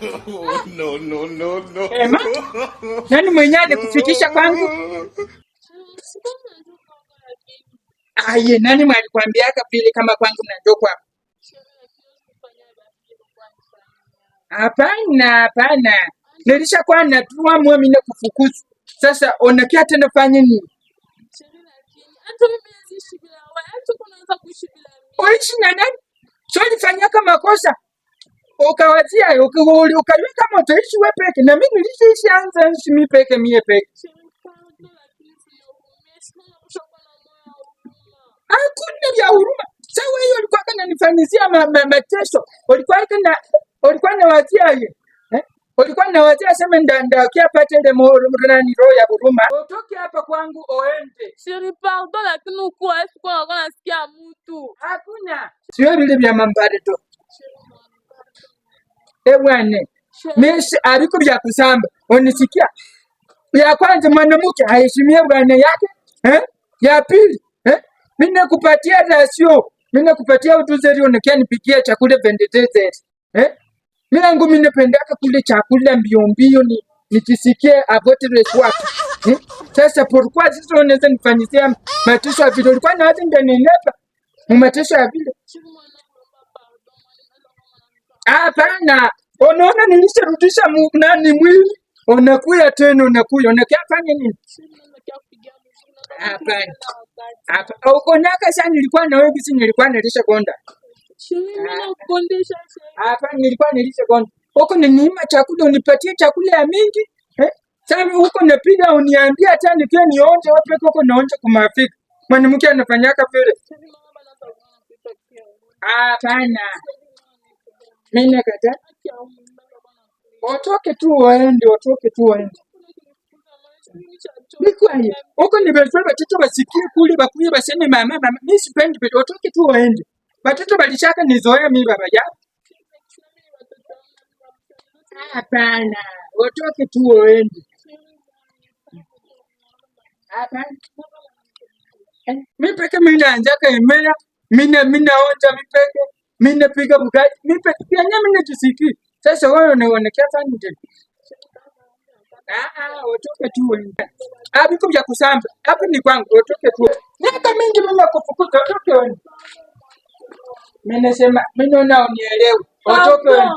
No, no, no, no. Ema, nani mwenye alikufikisha kwangu? Aye, nani mwalikwambiaka vile kama kwangu na ndo kwako? Hapana. Nilishakuwa natua mimi kufukuza. Sasa unakia tena fanya nini? Uishi na nani? So ulifanyaka makosa. Ukawazia, ukajua kama utaishi wewe peke. Na mimi nilishaishi anza ishi mimi peke. Hakuna vya huruma. Sawa hiyo ulikuwa kananifanyizia mateso. Ulikuwa na wazia hiyo. Ulikuwa na wazia sema ndakia pate ile nani roho ya huruma. Utoke hapa kwangu oende. Chérie, pardon lakini uko sikuwa nasikia mtu. Hakuna. Sio vile vya mambare tu. Bwana. Mimi aliko vya kusamba. Unisikia? Ya kwanza mwanamke aheshimie bwana yake. Ya pili, mimi nakupatia rasio. Mimi nakupatia utuzeri unakia nipikia chakula vendeteze. Mimi yangu mimi napendaka kule chakula mbio nijisikie avotre swati. Sasa pourquoi sisi unaweza nifanyisia mateso ya vile ulikuwa na watu ndenenepa. Mateso ya vile. Hapana. Unaona nilisharudisha nani mwili? Unakuya tena unakia fanya nini? Hapana. Uko naka sana nilikuwa na wewe bisi nilikuwa nilisha konda. Hapana nilikuwa nilisha konda. Huko ninyima chakula unipatie chakula ya mingi. Sasa huko napiga uniambia hata nikiwa nionje wapi huko naonje kumafika. Mwanamke anafanyaka vile. Hapana. Mimi nakata. Watoke tu waende. Nikwaye. Huko nimefanya watoto wasikie kule bakuye baseme mama. Mimi sipendi vitu watoke tu waende. Watoto balishaka nizoea mimi baba yao. Hapana. Watoke tu waende. Hapana. Mimi peke mimi naanzaka imela. Mimi naonja mimi peke. Mimi napiga bugai. Mimi peke pia mimi najisikia. Sasa wewe unaonekana sana ndio. Watoke tu waende. Biko vya kusamba. Hapa ni kwangu watoke tu. Miaka mingi mimi nakufukuza watoke waende. Mimi nasema mimi naona unielewe. Watoke waende.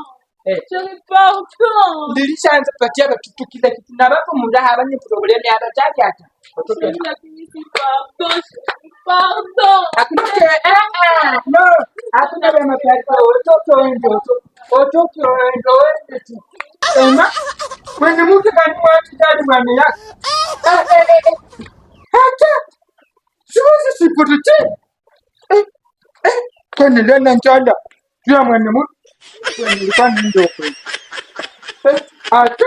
Chérie, pardon. Nilishaanza kupatia watu kila kitu na wapo muda habani problem ya bataki hata. Watoke waende. Pardon. Hakuna no. Hakuna vya mapatano. Watoke waende tu. Ema. Mwanamke kanua kitani mwana yake. Hata siwezi sipotete. Kwani lena njanda. Pia mwanamke. Kwani nilikuwa ndio kweli. Hata